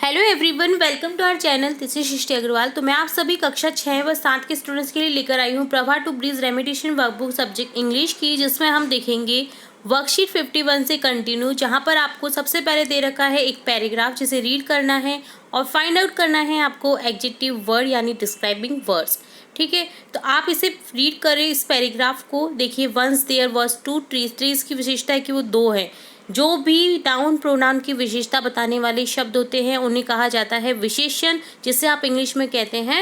Hello everyone, welcome to our channel. This is Srishti Agarwal. तो मैं आप सभी कक्षा 6 व 7 के स्टूडेंट्स के लिए लेकर आई हूँ Prabha to breeze remediation workbook subject English की, जिसमें हम देखेंगे वर्कशीट 51 से कंटिन्यू, जहाँ पर आपको सबसे पहले दे रखा है एक पैराग्राफ जिसे रीड करना है और फाइंड आउट करना है आपको एडजेक्टिव वर्ड यानी डिस्क्राइबिंग वर्ड्स। ठीक है, तो आप इसे रीड करें इस पैराग्राफ को। देखिए, once there was two trees. Trees की विशेषता है कि वो दो है। जो भी नाउन प्रोनाउन की विशेषता बताने वाले शब्द होते हैं उन्हें कहा जाता है विशेषण, जिसे आप इंग्लिश में कहते हैं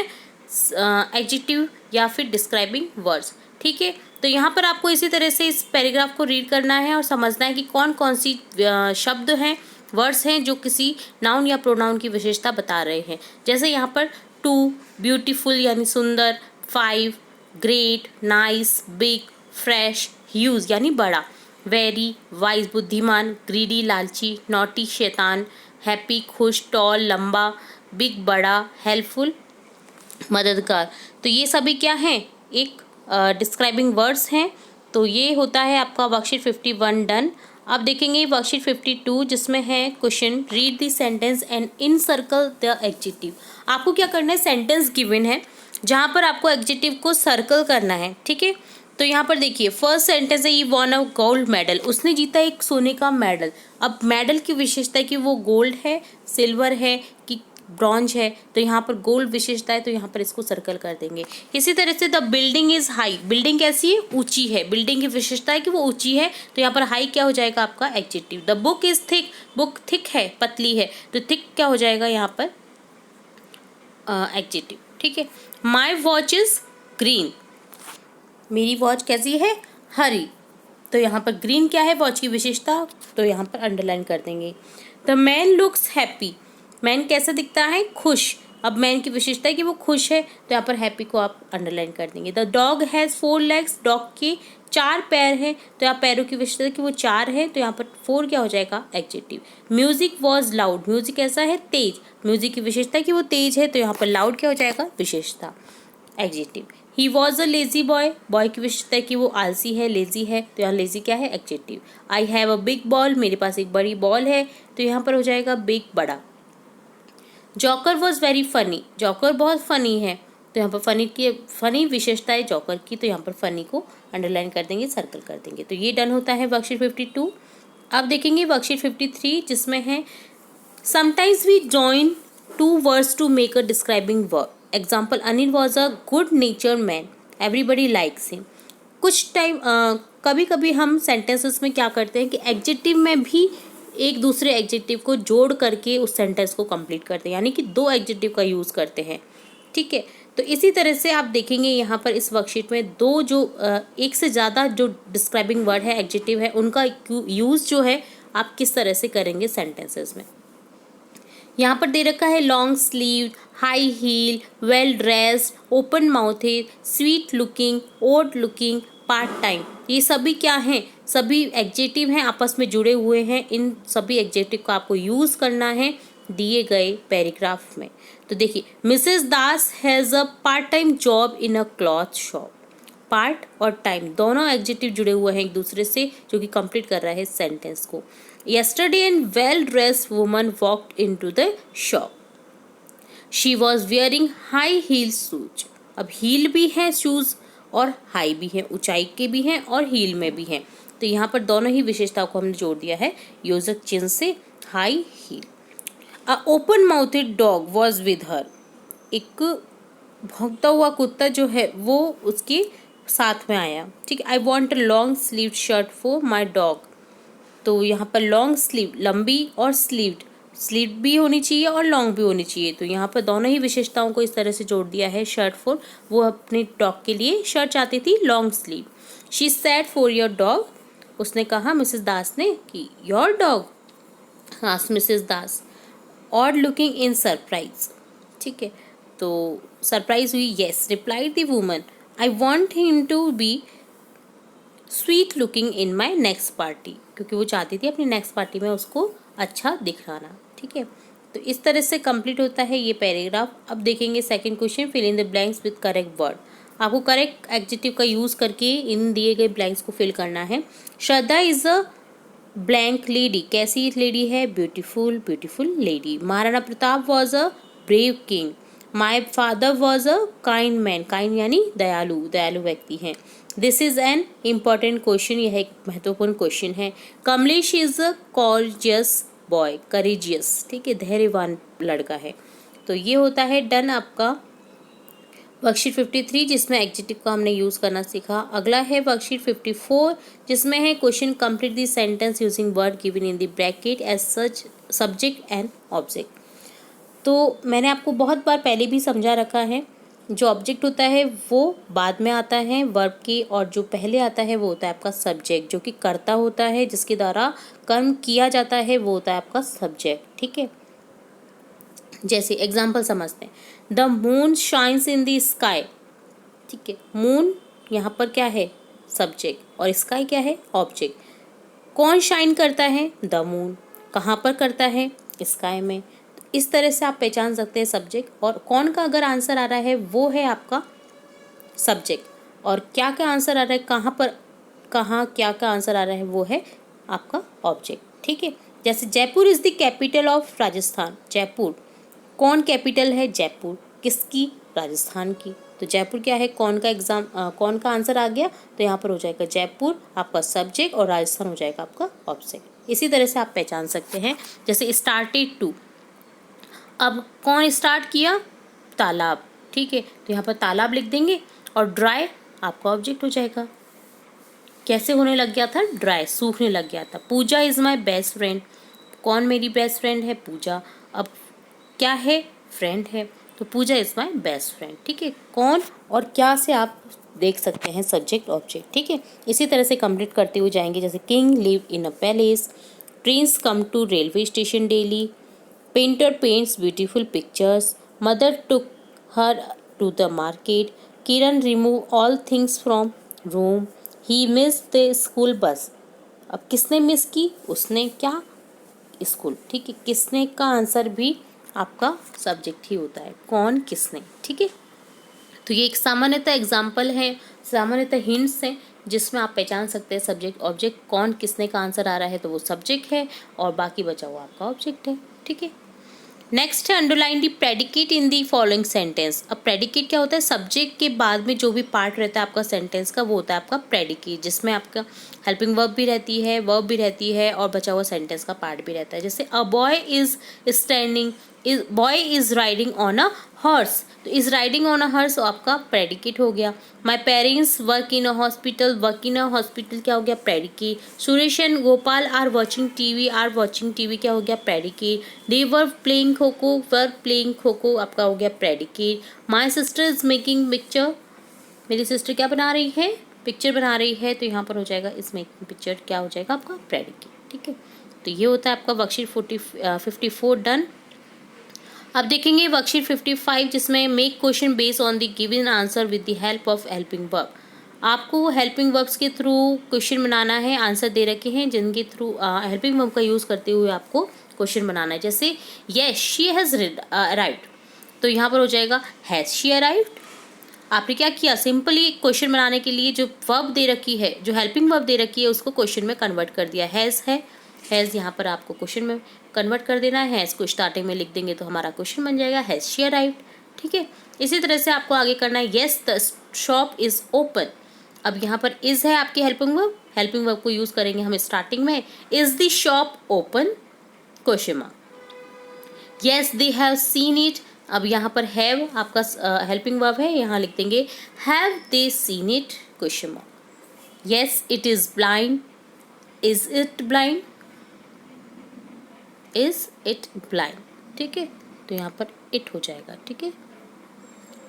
एडजेक्टिव या फिर डिस्क्राइबिंग वर्ड्स। ठीक है, तो यहाँ पर आपको इसी तरह से इस पैराग्राफ को रीड करना है और समझना है कि कौन कौन सी शब्द हैं, वर्ड्स हैं जो किसी नाउन या प्रोनाउन की विशेषता बता रहे हैं। जैसे यहाँ पर टू ब्यूटीफुल यानी सुंदर, 5 great, nice, big, fresh, huge यानी बड़ा, वेरी वाइज बुद्धिमान, ग्रीडी लालची, नॉटी शैतान, हैप्पी खुश, टॉल लंबा, बिग बड़ा, हेल्पफुल मददगार। तो ये सभी क्या हैं, एक डिस्क्राइबिंग वर्ड्स हैं। तो ये होता है आपका वर्कशीट 51 डन। अब देखेंगे वर्कशीट 52 जिसमें है question, read the sentence and in circle the adjective. आपको क्या करना है, सेंटेंस गिवन है जहाँ पर आपको एडजेक्टिव को सर्कल करना है। ठीक है, तो यहाँ पर देखिए फर्स्ट सेंटेंस है, ये वॉन अ गोल्ड मेडल, उसने जीता एक सोने का मेडल। अब मेडल की विशेषता है कि वो गोल्ड है, सिल्वर है कि ब्रॉन्ज है, तो यहाँ पर गोल्ड विशेषता है तो यहाँ पर इसको सर्कल कर देंगे। इसी तरह से the building is high, building कैसी है, ऊंची है, बिल्डिंग की विशेषता है कि वो ऊंची है, तो यहाँ पर हाई क्या हो जाएगा आपका adjective. The book is thick, book thick है, पतली है, तो थिक क्या हो जाएगा यहाँ पर एडजेक्टिव। ठीक है, माई वॉच इज ग्रीन, मेरी वॉच कैसी है, हरी, तो यहाँ पर ग्रीन क्या है वॉच की विशेषता, तो यहाँ पर अंडरलाइन कर देंगे। The man looks happy, man कैसा दिखता है, खुश। अब मैन की विशेषता है कि वो खुश है, तो यहाँ पर हैप्पी को आप अंडरलाइन कर देंगे। The dog has 4 legs, dog के 4 पैर हैं, तो यहाँ पैरों की विशेषता है कि वो 4 है, तो यहाँ पर 4 क्या हो जाएगा adjective. Music was loud, music कैसा है, तेज, म्यूजिक की विशेषता है कि वो तेज है, तो यहाँ पर लाउड क्या हो जाएगा विशेषता adjective. He was a lazy boy, boy की विशेषता है कि वो आलसी है, लेजी है, तो यहाँ लेजी क्या है adjective. I have a big ball, मेरे पास एक बड़ी बॉल है, तो यहाँ पर हो जाएगा बिग बड़ा। Joker was very funny, joker बहुत फनी है, तो यहाँ पर फनी विशेषता है जॉकर की, तो यहाँ पर फनी को अंडरलाइन कर देंगे, सर्कल कर देंगे। तो ये डन होता है वर्कशीट 52। अब देखेंगे वर्कशीट 53 जिसमें है sometimes we join 2 words to make a describing word. Example, Anil was a good natured man. Everybody likes him. कुछ टाइम कभी कभी हम सेंटेंसेस में क्या करते हैं कि एडजेक्टिव में भी एक दूसरे एडजेक्टिव को जोड़ करके उस सेंटेंस को कंप्लीट करते हैं, यानी कि 2 एडजेक्टिव का यूज़ करते हैं। ठीक है, तो इसी तरह से आप देखेंगे यहाँ पर इस वर्कशीट में दो जो एक से ज़्यादा जो डिस्क्राइबिंग वर्ड है, एडजेक्टिव है, उनका यूज़ जो है आप किस तरह से करेंगे सेंटेंसेस में। यहाँ पर दे रखा है long sleeve, high heel, well dressed, open mouthed, sweet looking, old looking, part time. ये सभी क्या हैं, सभी एडजेक्टिव हैं, आपस में जुड़े हुए हैं। इन सभी एडजेक्टिव का आपको यूज़ करना है दिए गए पैराग्राफ में। तो देखिए, Mrs Das has a part time job in a cloth shop. Part और टाइम दोनों एडजेक्टिव जुड़े हुए हैं एक दूसरे से, जो कि कंप्लीट कर रहा है सेंटेंस को। Yesterday and well-dressed woman walked into the shop. She was wearing high heel shoes. अब हील भी है शूज और हाई भी है, ऊंचाई के भी हैं और हील में भी हैं, तो यहाँ पर दोनों ही विशेषताओं को हमने जोड़ दिया है योजक चिन्ह से, high heel. A open mouthed dog was with her, एक भौंकता हुआ कुत्ता जो है वो उसके साथ में आया। ठीक है, I want a long sleeve shirt for my dog, तो यहाँ पर लॉन्ग स्लीव, लंबी और स्लीव्ड, स्लीव भी होनी चाहिए और लॉन्ग भी होनी चाहिए, तो यहाँ पर दोनों ही विशेषताओं को इस तरह से जोड़ दिया है। शर्ट फॉर, वो अपने डॉग के लिए शर्ट चाहती थी long sleeve. She said for your dog, उसने कहा मिसेस दास ने कि your dog, asked Mrs Das. Odd looking in surprise, ठीक है, तो सरप्राइज हुई, yes replied the woman, I want him to be sweet looking in my next party, क्योंकि वो चाहती थी अपनी नेक्स्ट पार्टी में उसको अच्छा दिखाना। ठीक है, तो इस तरह से कंप्लीट होता है ये पैराग्राफ। अब देखेंगे second question, fill in the blanks with correct word. आपको करेक्ट एडजेक्टिव का यूज़ करके इन दिए गए ब्लैंक्स को फिल करना है। Shraddha is a blank lady, कैसी लेडी है? Beautiful, beautiful lady. Maharana Pratap was a brave king. My father was a kind man, kind यानी दयालु, दयालु व्यक्ति हैं। This is an important question, यह एक महत्वपूर्ण क्वेश्चन है। Kamlesh is a courageous boy, courageous, ठीक है, धैर्यवान लड़का है। तो ये होता है डन आपका वर्कशीट 53, जिसमें एडजेक्टिव का हमने यूज़ करना सीखा। अगला है वर्कशीट 54, जिसमें है question complete the sentence using word given in the bracket as such subject and object. तो मैंने आपको बहुत बार पहले भी समझा रखा है, जो ऑब्जेक्ट होता है वो बाद में आता है वर्ब के, और जो पहले आता है वो होता है आपका सब्जेक्ट, जो कि कर्ता होता है, जिसके द्वारा कर्म किया जाता है, वो होता है आपका सब्जेक्ट, ठीक है। जैसे एग्जाम्पल समझते हैं, the moon shines in the sky, ठीक है, मून यहाँ पर क्या है? सब्जेक्ट, और स्काई क्या है? ऑब्जेक्ट। कौन शाइन करता है? The moon. कहाँ पर करता है? स्काई में। तो इस तरह से आप पहचान सकते हैं सब्जेक्ट, और कौन का अगर आंसर आ रहा है वो है आपका सब्जेक्ट, और क्या क्या आंसर आ रहा है, कहाँ पर, कहाँ क्या क्या आंसर आ रहा है वो है आपका ऑब्जेक्ट, ठीक है। जैसे Jaipur is the capital of Rajasthan, Jaipur कौन कैपिटल है? जयपुर, किसकी? राजस्थान की। तो जयपुर क्या है? कौन का कौन का आंसर आ गया? तो यहाँ पर हो जाएगा जयपुर आपका सब्जेक्ट, और राजस्थान हो जाएगा आपका ऑब्जेक्ट। इसी तरह से आप पहचान सकते हैं। जैसे स्टार्टेड टू, अब कौन स्टार्ट किया? तालाब, ठीक है, तो यहाँ पर तालाब लिख देंगे, और ड्राई आपका ऑब्जेक्ट हो जाएगा। कैसे होने लग गया था? ड्राई, सूखने लग गया था। पूजा इज़ माई बेस्ट फ्रेंड, कौन मेरी बेस्ट फ्रेंड है? पूजा। अब क्या है? फ्रेंड है, तो पूजा इज़ माई बेस्ट फ्रेंड, ठीक है। कौन और क्या से आप देख सकते हैं सब्जेक्ट ऑब्जेक्ट, ठीक है। इसी तरह से कंप्लीट करते हुए जाएंगे। जैसे king live in a palace, trains come to railway station daily, painter paints beautiful pictures, mother took her to the market, Kiran remove all things from room, he miss the school bus. अब किसने miss की? उसने, क्या? School, ठीक है। किसने का answer भी आपका सब्जेक्ट ही होता है, कौन, किसने, ठीक है। तो ये एक सामान्यतः एग्जाम्पल है, सामान्यतः हिंट्स हैं, जिसमें आप पहचान सकते हैं सब्जेक्ट ऑब्जेक्ट। कौन किसने का आंसर आ रहा है तो वो सब्जेक्ट है, और बाकी बचा हुआ आपका ऑब्जेक्ट है, ठीक है। नेक्स्ट है underline the predicate in the following sentence. अब प्रेडिकेट क्या होता है? सब्जेक्ट के बाद में जो भी पार्ट रहता है आपका सेंटेंस का, वो होता है आपका प्रेडिकेट, जिसमें आपका हेल्पिंग वर्ब भी रहती है, वर्ब भी रहती है, और बचा हुआ सेंटेंस का पार्ट भी रहता है। जैसे a boy is standing, boy is riding on a horse, तो is riding on a horse आपका प्रेडिकेट हो गया। My parents work in a hospital, work in a hospital क्या हो गया? Predicate. Suresh and Gopal are watching TV क्या हो गया? Predicate. They were playing kho kho, were playing kho kho आपका हो गया predicate. My sister is making picture, मेरी सिस्टर क्या बना रही है? पिक्चर बना रही है, तो यहाँ पर हो जाएगा इस मेकिंग पिक्चर क्या हो जाएगा आपका? प्रेडिकेट, ठीक है। तो ये होता है आपका वर्कशीट 54 डन। अब देखेंगे वर्कशीट 55, जिसमें make question based on the given answer with the help of helping verb. आपको हेल्पिंग वर्ब्स के थ्रू क्वेश्चन बनाना है, आंसर दे रखे हैं जिनके थ्रू हेल्पिंग वर्ब का यूज़ करते हुए आपको क्वेश्चन बनाना है। जैसे यस शी हैज़ अराइव्ड, तो यहाँ पर हो जाएगा हैज़ शी अराइव्ड। आपने क्या किया? सिंपली क्वेश्चन बनाने के लिए जो वर्ब दे रखी है, जो हेल्पिंग वर्ब दे रखी है, उसको क्वेश्चन में कन्वर्ट कर दिया। हैज़ है, हैज़ यहाँ पर आपको क्वेश्चन में कन्वर्ट कर देना है। हैज़ को स्टार्टिंग में लिख देंगे तो हमारा क्वेश्चन बन जाएगा हैज़ शी अराइव्ड, ठीक है। इसी तरह से आपको आगे करना है। Yes the shop is open, अब यहाँ पर इज़ है आपकी हेल्पिंग वर्ब को यूज़ करेंगे हम स्टार्टिंग में। Is the shop open? Question mark. Yes they have seen it, अब यहाँ पर हैव आपका हेल्पिंग वर्ब है, यहाँ लिख देंगे have they seen it? Question mark. Yes it is blind, is it blind? Is it blind, ठीक है, तो यहाँ पर इट हो जाएगा, ठीक है।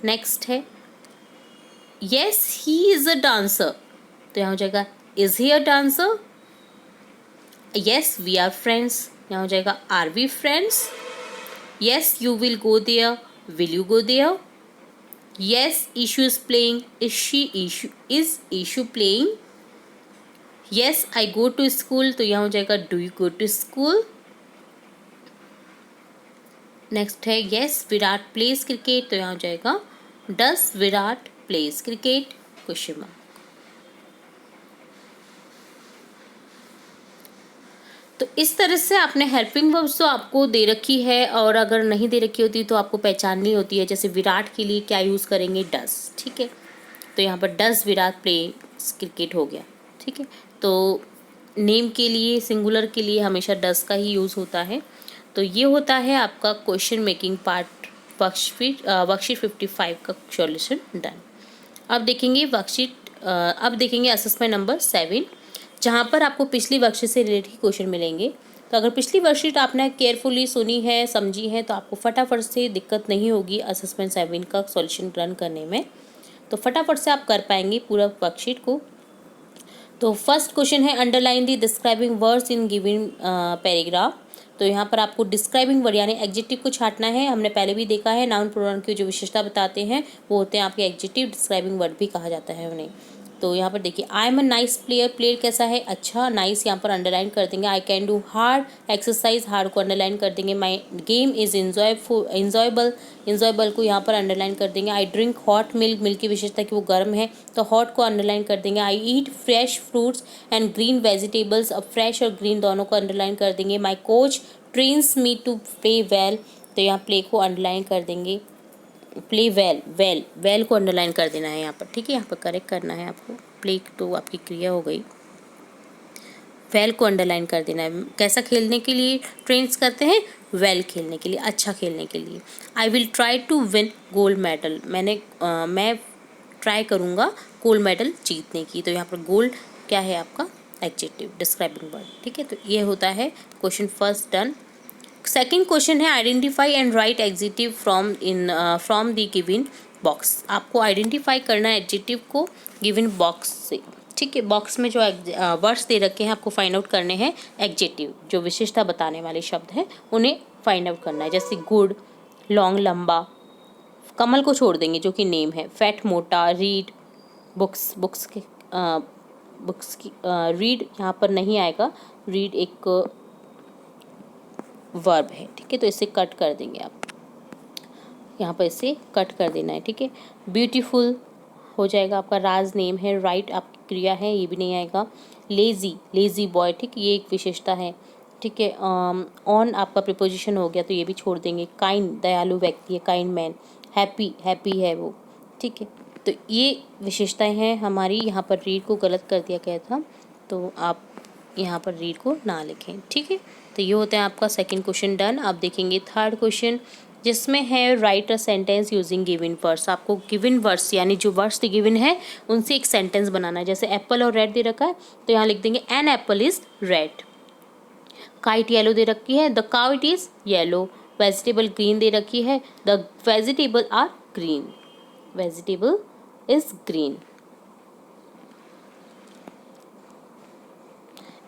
नेक्स्ट है yes he is a dancer, तो यहाँ हो जाएगा is he a dancer? Yes we are friends, यहाँ हो जाएगा are we friends? Yes you will go there, will you go there? Yes Ishu is playing, is Ishu playing? Yes I go to school, तो यहाँ हो जाएगा do you go to school? Next है yes Virat plays cricket, तो यहाँ हो जाएगा does Virat plays cricket? Question mark. तो इस तरह से आपने हेल्पिंग वर्ब्स तो आपको दे रखी है, और अगर नहीं दे रखी होती तो आपको पहचाननी होती है। जैसे विराट के लिए क्या यूज़ करेंगे, डस, ठीक है। तो यहाँ पर डस विराट प्ले क्रिकेट हो गया, ठीक है। तो नेम के लिए, सिंगुलर के लिए हमेशा डस का ही यूज़ होता है। तो ये होता है आपका क्वेश्चन मेकिंग पार्ट, वर्कशीट 55 का सॉल्यूशन डन। अब देखेंगे असेसमेंट नंबर 7, जहाँ पर आपको पिछली वर्कशीट से रिलेटेड क्वेश्चन मिलेंगे। तो अगर पिछली वर्कशीट आपने केयरफुली सुनी है, समझी है, तो आपको फटाफट से दिक्कत नहीं होगी असेसमेंट 7 का सॉल्यूशन रन करने में। तो फटाफट से आप कर पाएंगे पूरा वर्कशीट को। तो फर्स्ट क्वेश्चन है underline the describing words in given paragraph. तो यहाँ पर आपको डिस्क्राइबिंग वर्ड यानी एडजेक्टिव को छांटना है। हमने पहले भी देखा है नाउन प्रोनाउन की जो विशेषता बताते हैं वो होते हैं आपके एडजेक्टिव, डिस्क्राइबिंग वर्ड भी कहा जाता है उन्हें। तो यहाँ पर देखिए, I am a nice player, player कैसा है, अच्छा, नाइस यहाँ पर अंडरलाइन कर देंगे। I can do hard exercise, hard को अंडरलाइन कर देंगे। My game is enjoyable, enjoyable को यहाँ पर अंडरलाइन कर देंगे। I drink hot milk, milk की विशेषता कि वो गर्म है, तो हॉट को अंडरलाइन कर देंगे। I eat fresh fruits and green vegetables, अब फ्रेश और ग्रीन दोनों को अंडरलाइन कर देंगे। My coach trains me to play well, तो यहाँ प्ले को अंडरलाइन कर देंगे। प्ले वेल, वेल, वेल को अंडरलाइन कर देना है यहाँ पर, ठीक है। यहाँ पर करेक्ट करना है आपको, प्ले तो आपकी क्रिया हो गई, वेल को अंडरलाइन कर देना है। कैसा खेलने के लिए ट्रेन्स करते हैं, वेल खेलने के लिए, अच्छा खेलने के लिए। I will try to win gold medal, मैं ट्राई करूँगा गोल्ड मेडल जीतने की। तो यहाँ पर गोल्ड क्या है आपका एडजेक्टिव, डिस्क्राइबिंग वर्ड, ठीक है। तो ये होता है question first done. Second question है identify and write adjective from the given box. आपको आइडेंटिफाई करना है एडजेक्टिव को गिवन बॉक्स से, ठीक है। बॉक्स में जो वर्ड्स दे रखे हैं आपको फाइंड आउट करने हैं एडजेक्टिव, जो विशेषता बताने वाले शब्द हैं उन्हें फाइंड आउट करना है। जैसे गुड, लॉन्ग लंबा, कमल को छोड़ देंगे जो कि नेम है, फैट मोटा, रीड बुक्स, बुक्स की रीड यहाँ पर नहीं आएगा, रीड एक वर्ब है, ठीक है। तो इसे कट कर देंगे आप, यहाँ पर इसे कट कर देना है, ठीक है। ब्यूटीफुल हो जाएगा आपका, राज नेम है, राइट आपकी क्रिया है, ये भी नहीं आएगा। लेजी, लेजी बॉय, ठीक, ये एक विशेषता है, ठीक है। ऑन आपका प्रिपोजिशन हो गया तो ये भी छोड़ देंगे। काइंड, दयालु व्यक्ति है, काइंड मैन। हैप्पी, हैप्पी है वो, ठीक है। तो ये विशेषताएं हैं हमारी। यहाँ पर रीड को गलत कर दिया गया था, तो आप यहाँ पर रीड को ना लिखें, ठीक है। तो ये होता है आपका सेकंड क्वेश्चन डन। आप देखेंगे थर्ड क्वेश्चन, जिसमें है right a sentence using given words. आपको गिवन वर्ड्स यानी जो वर्ड्स गिवन है उनसे एक सेंटेंस बनाना है। जैसे एप्पल और रेड दे रखा है तो यहाँ लिख देंगे an apple is red. Kite yellow दे रखी है, the cow it is yellow. Vegetable green दे रखी है, the vegetable are green, vegetable is green.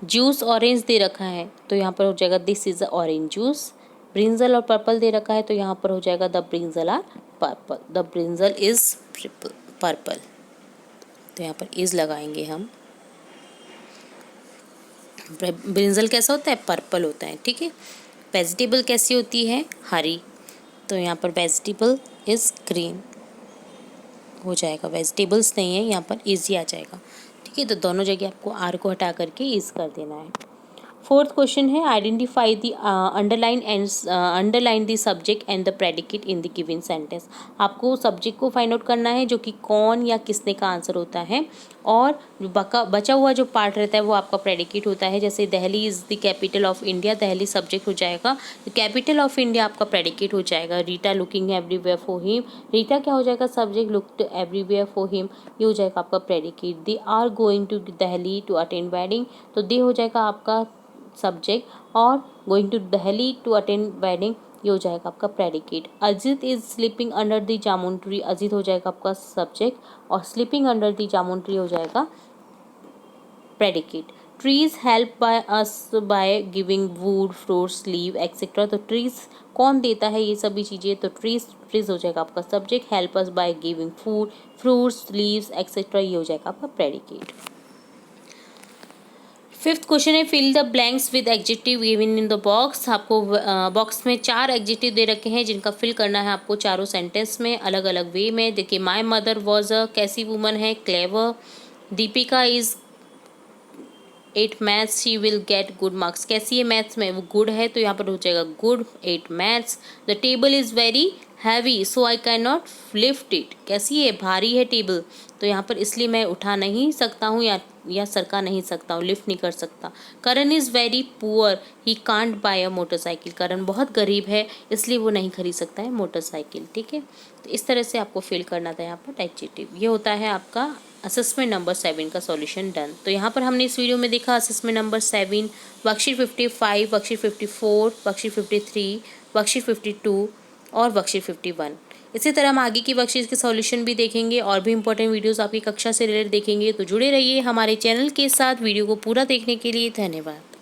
Juice orange दे रखा है तो यहाँ पर हो जाएगा this is a orange juice. Brinjal और पर्पल दे रखा है तो यहाँ पर हो जाएगा the brinjal are purple, the brinjal is purple. तो यहाँ पर इज लगाएंगे हम। ब्रिंजल कैसा होता है, पर्पल होता है, ठीक है। वेजिटेबल कैसी होती है, हरी, तो यहाँ पर वेजिटेबल इज ग्रीन हो जाएगा। वेजिटेबल्स नहीं है, यहाँ पर इज ही आ जाएगा, ठीक है। तो दोनों जगह आपको आर को हटा करके इज कर देना है। फोर्थ क्वेश्चन है identify the underline the subject and the predicate in the given sentence. आपको सब्जेक्ट को फाइंड आउट करना है जो कि कौन या किसने का आंसर होता है, और बचा हुआ जो पार्ट रहता है वो आपका प्रेडिकेट होता है। जैसे Delhi is the capital of India, Delhi subject हो जाएगा, कैपिटल ऑफ इंडिया आपका प्रेडिकेट हो जाएगा। Rita looking everywhere for him, Rita क्या हो जाएगा, subject, looked everywhere for him ये हो जाएगा आपका predicate. They are going to Delhi to attend wedding, तो दे हो जाएगा आपका सब्जेक्ट, और going to Delhi to attend wedding ये हो जाएगा आपका predicate. Ajit is sleeping under the jamun tree, Ajit हो जाएगा आपका सब्जेक्ट, और sleeping under the jamun tree हो जाएगा predicate. Trees help by us by giving would, fruits, leave etcetera, तो ट्रीज कौन देता है ये सभी चीज़ें, तो ट्रीज हो जाएगा आपका subject. Help us by giving food, fruits, leaves etcetera ये हो जाएगा आपका प्रेडिकेट। फिफ्थ क्वेश्चन है fill the blanks with adjective given in the box. आपको बॉक्स में 4 एडजेक्टिव दे रखे हैं जिनका फिल करना है आपको चारों सेंटेंस में अलग अलग वे में। देखिए, माय मदर वॉज अ कैसी वुमन है, clever. Deepika is 8 maths she will get good marks. कैसी है मैथ्स में, वो गुड है तो यहाँ पर हो जाएगा good 8 maths. The table is very heavy so I can not lift it. कैसी है, भारी है टेबल, तो यहाँ पर इसलिए मैं उठा नहीं सकता हूँ या सरका नहीं सकता हूँ, लिफ्ट नहीं कर सकता। Karan is very poor he can't buy a motorcycle. Karan बहुत गरीब है इसलिए वो नहीं खरीद सकता है मोटरसाइकिल। ठीक है, तो इस तरह से आपको फिल करना था यहाँ पर एडजेक्टिव। ये होता है आपका असेसमेंट नंबर 7 का सॉल्यूशन डन। तो यहाँ पर हमने इस वीडियो में देखा assessment number 7, worksheet 55, worksheet 54, worksheet 53, worksheet 52 और वर्कशीट 51। इसी तरह हम आगे की वर्कशीट के सॉल्यूशन भी देखेंगे और भी इंपॉर्टेंट वीडियोस आपकी कक्षा से रिलेटेड देखेंगे। तो जुड़े रहिए हमारे चैनल के साथ। वीडियो को पूरा देखने के लिए धन्यवाद।